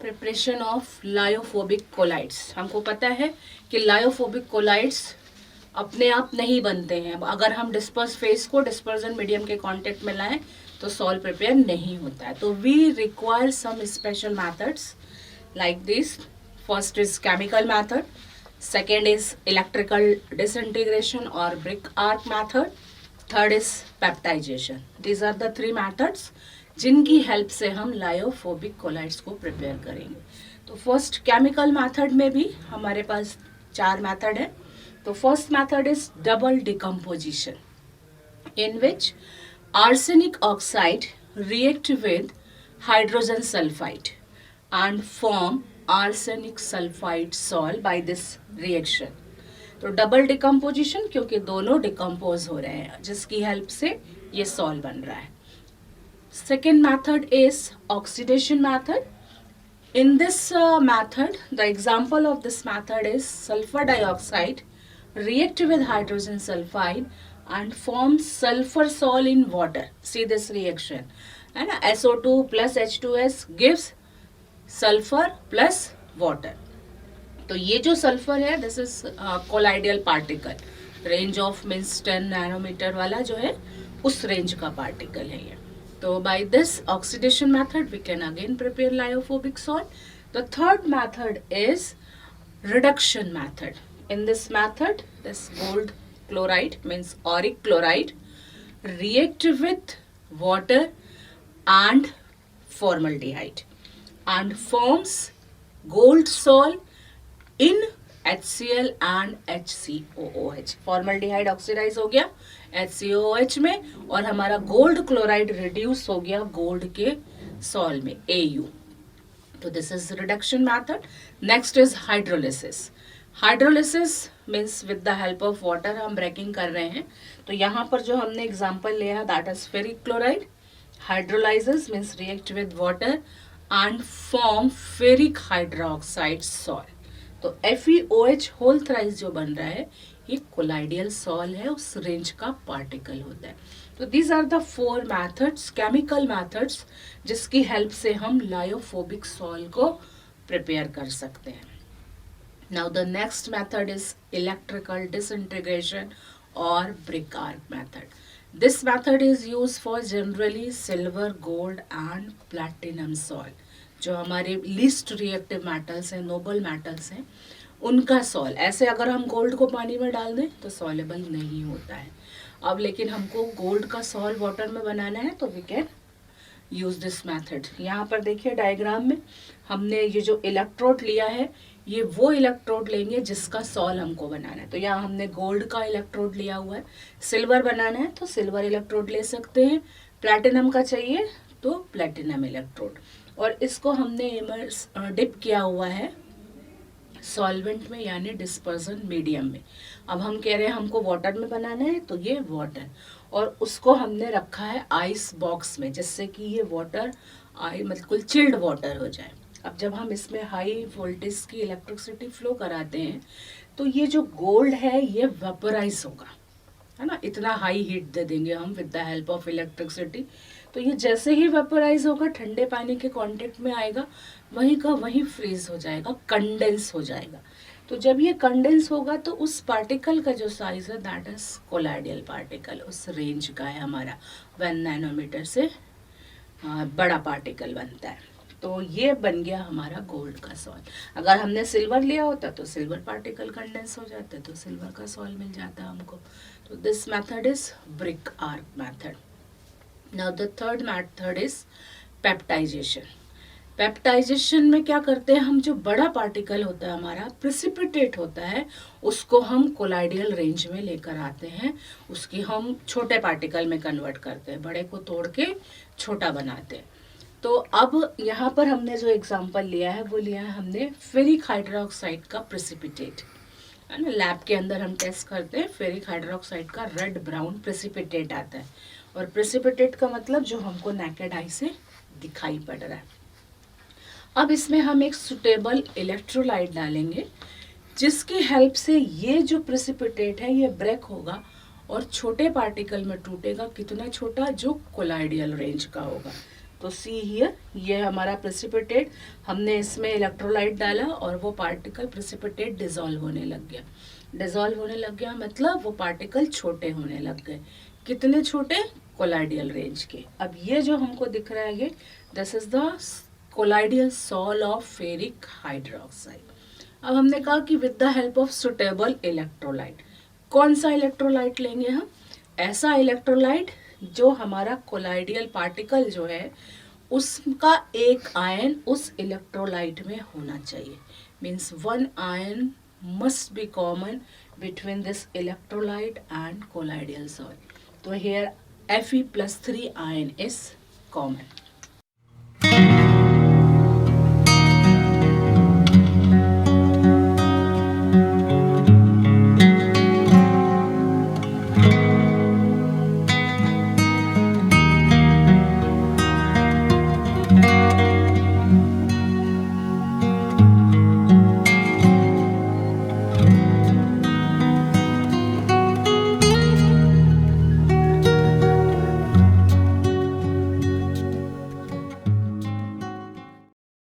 Preparation of lyophobic collides. हमको पता है कि लायोफोबिक कोलाइड्स अपने आप नहीं बनते हैं। अगर हम डिस्पर्स फेस को डिस्पर्जन मीडियम के कांटेक्ट में लाएं तो सॉल्व प्रिपेयर नहीं होता है। तो we require some special methods like this. First is chemical method, second is electrical disintegration or brick arc method, third is peptidation. These are the three methods जिनकी help से हम लायोफोबिक कोलाइड्स को prepare करेंगे। तो first chemical method में भी हमारे पास 4 method है। तो first method is double decomposition in which arsenic oxide react with hydrogen sulfide and form arsenic sulfide sol by this reaction. तो डबल डिकम्पोजिशन क्योंकि दोनों डिकम्पोज हो रहे हैं जिसकी हेल्प से ये सॉल बन रहा है। Second method is oxidation method. In this method, the example of this method is sulfur dioxide react with hydrogen sulfide and form sulfur sol in water. See this reaction. And SO2 plus H2S gives sulfur plus water. तो ये जो sulphur है this is colloidal particle. Range of means 10 nanometre वाला जो है उस range का particle है ये. तो by this oxidation method we can again prepare lyophobic sol. The third method is reduction method. In this method, this gold chloride means auric chloride react with water and formaldehyde and forms gold sol in HCl and HCOOH. Formaldehyde oxidise हो गया HCOOH में और हमारा gold chloride reduce हो गया gold के sol में AU. तो this is reduction method. Next is hydrolysis. Hydrolysis means with the help of water हम ब्रेकिंग कर रहे हैं. तो यहाँ पर जो हमने एग्जांपल लिया है that is ferric chloride. Hydrolysis means react with water and form ferric hydroxide sol. तो FeOH होल थ्राइस जो बन रहा है ये कोलाइडियल सॉल है, उस रेंज का पार्टिकल होता है. तो these are the 4 methods, chemical methods जिसकी हेल्प से हम लायोफोबिक सॉल को प्रिपेयर कर सकते हैं. Now the next method is electrical disintegration और Bredig arc method. This method is use for generally silver, gold and platinum sol. जो हमारे लीस्ट रिएक्टिव मेटल्स हैं, नोबल मेटल्स हैं, उनका सॉल. ऐसे अगर हम गोल्ड को पानी में डाल दें तो सॉलेबल नहीं होता है. अब लेकिन हमको गोल्ड का सॉल वाटर में बनाना है तो we can use this method. यहाँ पर देखिए डायग्राम में हमने ये जो इलेक्ट्रोड लिया है ये वो इलेक्ट्रोड लेंगे जिसका सॉल हमको बनाना है. तो यहाँ हमने गोल्ड का इलेक्ट्रोड लिया हुआ है. सिल्वर बनाना है तो सिल्वर इलेक्ट्रोड ले सकते हैं. प्लैटिनम का चाहिए तो प्लैटिनम इलेक्ट्रोड. और इसको हमने इमर्स डिप किया हुआ है सॉल्वेंट में यानी डिस्पर्जन मीडियम में. अब हम कह रहे हैं हमको वाटर में बनाना है तो ये वाटर, और उसको हमने रखा है आइस बॉक्स में जिससे कि ये वाटर बिल्कुल चिल्ड वाटर हो जाए. अब जब हम इसमें हाई वोल्टेज की इलेक्ट्रिसिटी फ्लो कराते हैं तो ये जो गोल्ड है ये वेपराइज होगा, है ना. इतना हाई हीट दे देंगे हम with the help of electricity. तो ये जैसे ही वेपराइज होगा ठंडे पानी के कांटेक्ट में आएगा, वहीं का वहीं फ्रीज हो जाएगा, कंडेंस हो जाएगा. तो जब ये कंडेंस होगा तो उस पार्टिकल का जो साइज है दैट इज कोलाइडियल पार्टिकल, उस रेंज का है हमारा 1 नैनोमीटर से बड़ा पार्टिकल बनता है. तो ये बन गया हमारा गोल्ड का सॉल. अगर हमने सिल्वर लिया होता तो सिल्वर पार्टिकल कंडेंस हो जाता तो सिल्वर का सॉल मिल जाता हमको. तो this method is brick arc method. Now the third method is peptization. Peptization में क्या करते हैं हम, जो बड़ा पार्टिकल होता है हमारा प्रेसिपिटेट होता है उसको हम कोलाइडियल रेंज में लेकर आते हैं, उसकी हम छोटे पार्टिकल में कन्वर्ट करते हैं, बड़े को तोड़ के छोटा बनाते हैं. तो अब यहाँ पर हमने जो एग्जांपल लिया है वो लिया है हमने फेरिक हाइड्रोक्साइड का प्रेसिपिटेट, है ना. लैब के अंदर हम टेस्ट करते हैं, फेरिक हाइड्रोक्साइड का रेड ब्राउन प्रेसिपिटेट आता है. और प्रेसिपिटेट का मतलब जो हमको नेकेड आई से दिखाई पड़ रहा है. अब इसमें हम एक सुटेबल इलेक्ट्रोलाइट डालेंगे जिसकी हेल्प से ये जो प्रेसिपिटेट है ये ब्रेक होगा और छोटे पार्टिकल में टूटेगा। कितना छोटा? जो कोलाइडियल रेंज का होगा। तो सी हियर, ये हमारा प्रेसिपिटेट, हमने इसमें इलेक्ट्रोलाइट डाला और वो पार्टिकल प्रेसिपिटेट डिसॉल्व होने लग गया। डिसॉल्व होने लग गया मतलब वो पार्टिकल छोटे होने लग गए। कितने छोटे? कोलाइडियल रेंज के। अब ये जो हमको दिख रहा है ये, this is the colloidal sol of ferric hydroxide. अब हमने कहा कि with the help of suitable electrolyte, कौन सा इलेक्ट्रोलाइट लेंगे हम? ऐसा इलेक्ट्रोलाइट जो हमारा कोलाइडियल पार्टिकल जो है उसका एक आयन उस इलेक्ट्रोलाइट में होना चाहिए। Means one ion must be common between this electrolyte and colloidal salt. So here Fe+3 ion is common.